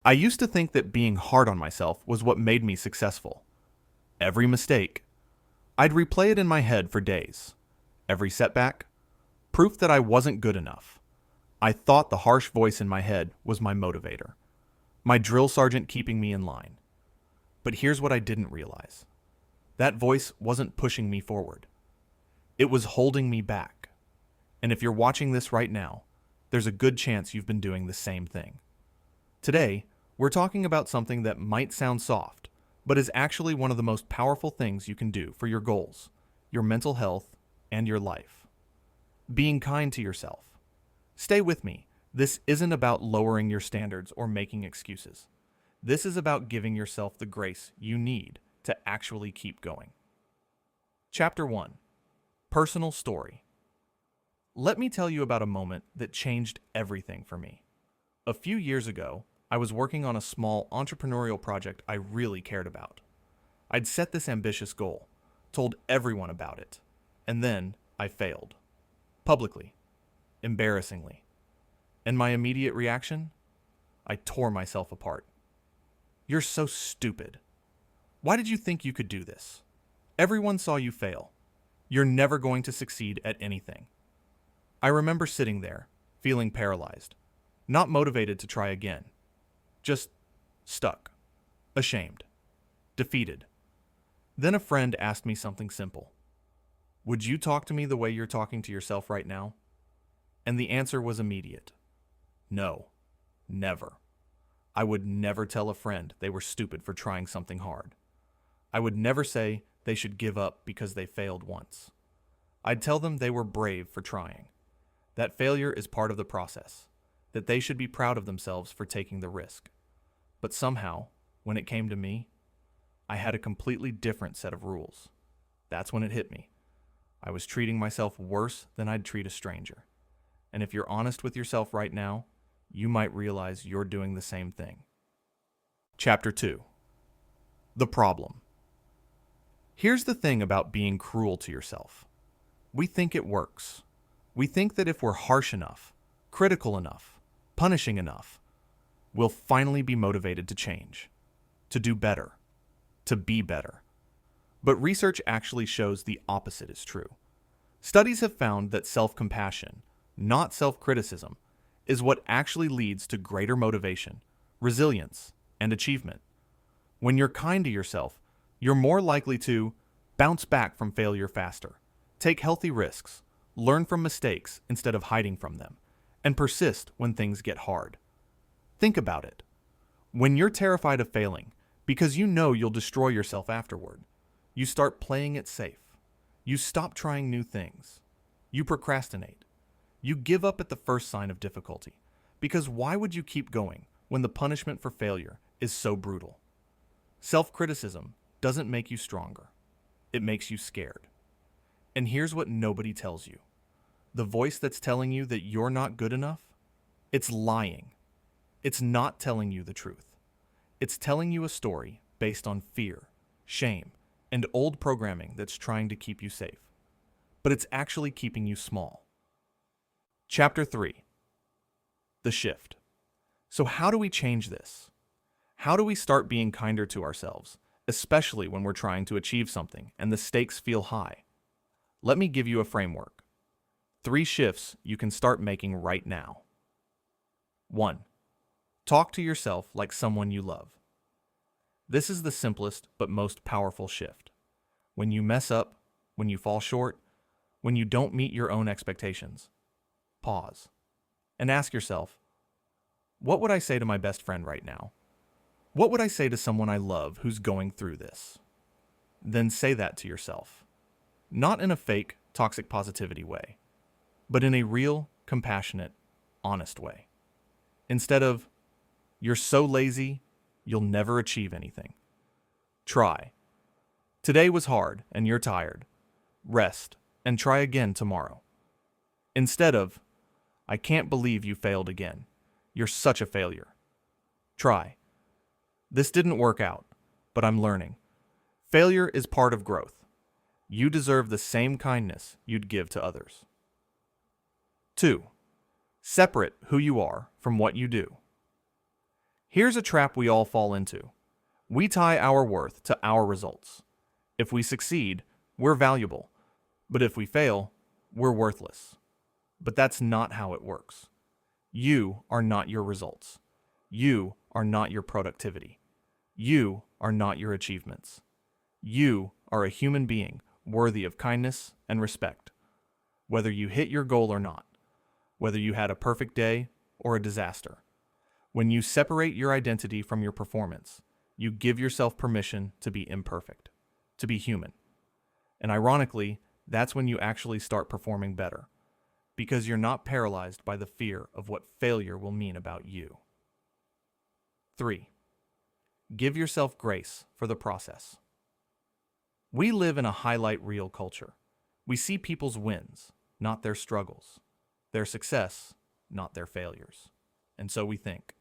I used to think that being hard on myself was what made me successful. Every mistake, I'd replay it in my head for days. Every setback, proof that I wasn't good enough. I thought the harsh voice in my head was my motivator, my drill sergeant keeping me in line. But here's what I didn't realize. That voice wasn't pushing me forward. It was holding me back. And if you're watching this right now, there's a good chance you've been doing the same thing. Today, we're talking about something that might sound soft, but is actually one of the most powerful things you can do for your goals, your mental health, and your life. Being kind to yourself. Stay with me. This isn't about lowering your standards or making excuses. This is about giving yourself the grace you need to actually keep going. Chapter 1. Personal Story. Let me tell you about a moment that changed everything for me. A few years ago, I was working on a small entrepreneurial project I really cared about. I'd set this ambitious goal, told everyone about it, and then I failed. Publicly. Embarrassingly. And my immediate reaction? I tore myself apart. You're so stupid. Why did you think you could do this? Everyone saw you fail. You're never going to succeed at anything. I remember sitting there, feeling paralyzed, not motivated to try again. Just stuck, ashamed, defeated. Then a friend asked me something simple. Would you talk to me the way you're talking to yourself right now? And the answer was immediate. No, never. I would never tell a friend they were stupid for trying something hard. I would never say they should give up because they failed once. I'd tell them they were brave for trying, that failure is part of the process, that they should be proud of themselves for taking the risk. But somehow, when it came to me, I had a completely different set of rules. That's when it hit me. I was treating myself worse than I'd treat a stranger. And if you're honest with yourself right now, you might realize you're doing the same thing. Chapter 2. The Problem. Here's the thing about being cruel to yourself. We think it works. We think that if we're harsh enough, critical enough, punishing enough, we'll finally be motivated to change, to do better, to be better. But research actually shows the opposite is true. Studies have found that self-compassion, not self-criticism, is what actually leads to greater motivation, resilience, and achievement. When you're kind to yourself, you're more likely to bounce back from failure faster, take healthy risks, learn from mistakes instead of hiding from them, and persist when things get hard. Think about it. When you're terrified of failing, because you know you'll destroy yourself afterward, you start playing it safe. You stop trying new things. You procrastinate. You give up at the first sign of difficulty, because why would you keep going when the punishment for failure is so brutal? Self-criticism doesn't make you stronger. It makes you scared. And here's what nobody tells you. The voice that's telling you that you're not good enough, it's lying. It's not telling you the truth. It's telling you a story based on fear, shame, and old programming that's trying to keep you safe. But it's actually keeping you small. Chapter 3. The Shift. So how do we change this? How do we start being kinder to ourselves, especially when we're trying to achieve something and the stakes feel high? Let me give you a framework. 3 shifts you can start making right now. 1. Talk to yourself like someone you love. This is the simplest but most powerful shift. When you mess up, when you fall short, when you don't meet your own expectations, pause and ask yourself, what would I say to my best friend right now? What would I say to someone I love who's going through this? Then say that to yourself. Not in a fake, toxic positivity way, but in a real, compassionate, honest way. Instead of, you're so lazy, you'll never achieve anything. Try. Today was hard and you're tired. Rest and try again tomorrow. Instead of, I can't believe you failed again. You're such a failure. Try. This didn't work out, but I'm learning. Failure is part of growth. You deserve the same kindness you'd give to others. 2. Separate who you are from what you do. Here's a trap we all fall into. We tie our worth to our results. If we succeed, we're valuable. But if we fail, we're worthless. But that's not how it works. You are not your results. You are not your productivity. You are not your achievements. You are a human being worthy of kindness and respect. Whether you hit your goal or not, whether you had a perfect day or a disaster. When you separate your identity from your performance, you give yourself permission to be imperfect, to be human. And ironically, that's when you actually start performing better, because you're not paralyzed by the fear of what failure will mean about you. 3. Give yourself grace for the process. We live in a highlight reel culture. We see people's wins, not their struggles, their success, not their failures. And so we think,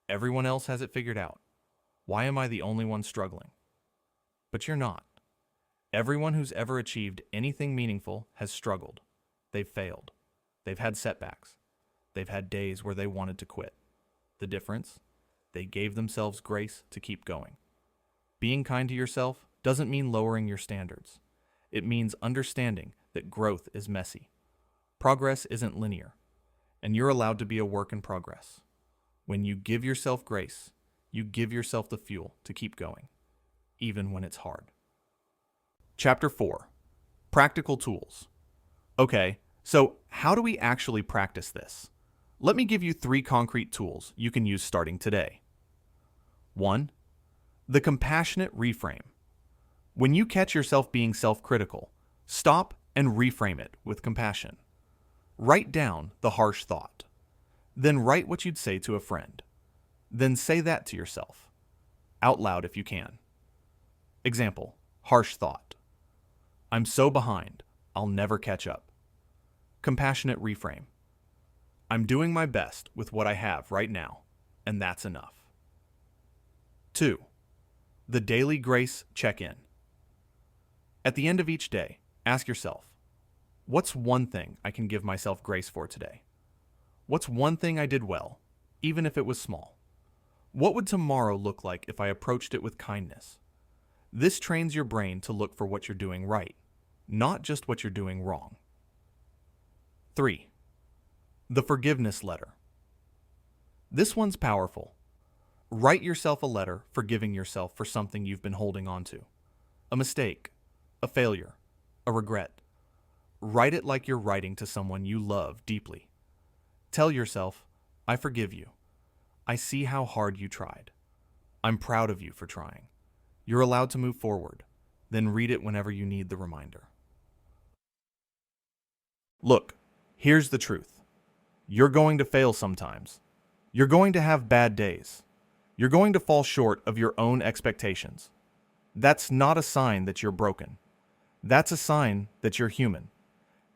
everyone else has it figured out. Why am I the only one struggling? But you're not. Everyone who's ever achieved anything meaningful has struggled. They've failed. They've had setbacks. They've had days where they wanted to quit. The difference? They gave themselves grace to keep going. Being kind to yourself doesn't mean lowering your standards. It means understanding that growth is messy. Progress isn't linear, and you're allowed to be a work in progress. When you give yourself grace, you give yourself the fuel to keep going, even when it's hard. Chapter 4. Practical Tools. Okay, so how do we actually practice this? Let me give you 3 concrete tools you can use starting today. 1. The compassionate reframe. When you catch yourself being self-critical, stop and reframe it with compassion. Write down the harsh thought. Then write what you'd say to a friend. Then say that to yourself, out loud if you can. Example, harsh thought. I'm so behind, I'll never catch up. Compassionate reframe. I'm doing my best with what I have right now, and that's enough. 2. The daily grace check-in. At the end of each day, ask yourself, what's one thing I can give myself grace for today? What's one thing I did well, even if it was small? What would tomorrow look like if I approached it with kindness? This trains your brain to look for what you're doing right, not just what you're doing wrong. 3. The forgiveness letter. This one's powerful. Write yourself a letter forgiving yourself for something you've been holding on to. A mistake, a failure, a regret. Write it like you're writing to someone you love deeply. Tell yourself, I forgive you. I see how hard you tried. I'm proud of you for trying. You're allowed to move forward. Then read it whenever you need the reminder. Look, here's the truth. You're going to fail sometimes. You're going to have bad days. You're going to fall short of your own expectations. That's not a sign that you're broken. That's a sign that you're human.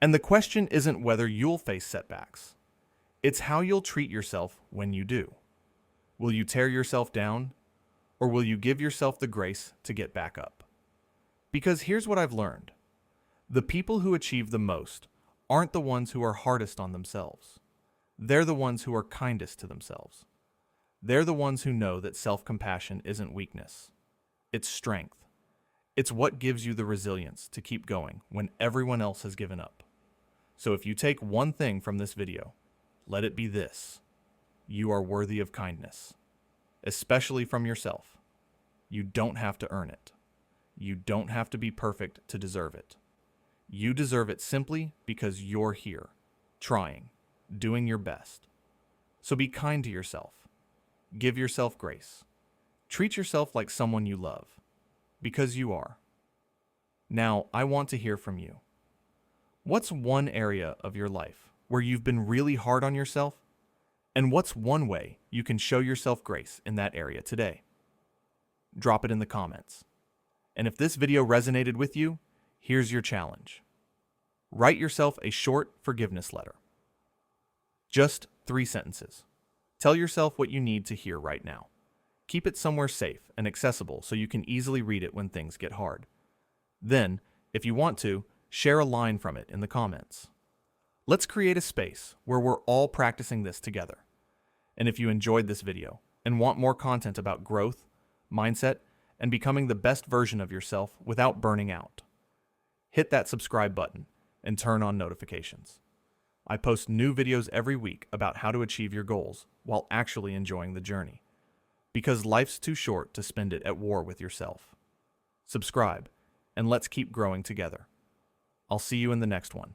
And the question isn't whether you'll face setbacks. It's how you'll treat yourself when you do. Will you tear yourself down, or will you give yourself the grace to get back up? Because here's what I've learned. The people who achieve the most aren't the ones who are hardest on themselves. They're the ones who are kindest to themselves. They're the ones who know that self-compassion isn't weakness. It's strength. It's what gives you the resilience to keep going when everyone else has given up. So if you take one thing from this video, let it be this. You are worthy of kindness, especially from yourself. You don't have to earn it. You don't have to be perfect to deserve it. You deserve it simply because you're here, trying, doing your best. So be kind to yourself. Give yourself grace. Treat yourself like someone you love, because you are. Now, I want to hear from you. What's one area of your life where you've been really hard on yourself? And what's one way you can show yourself grace in that area today? Drop it in the comments. And if this video resonated with you, here's your challenge. Write yourself a short forgiveness letter. Just 3 sentences. Tell yourself what you need to hear right now. Keep it somewhere safe and accessible so you can easily read it when things get hard. Then, if you want to, share a line from it in the comments. Let's create a space where we're all practicing this together. And if you enjoyed this video, and want more content about growth, mindset, and becoming the best version of yourself without burning out, hit that subscribe button and turn on notifications. I post new videos every week about how to achieve your goals while actually enjoying the journey, because life's too short to spend it at war with yourself. Subscribe, and let's keep growing together. I'll see you in the next one.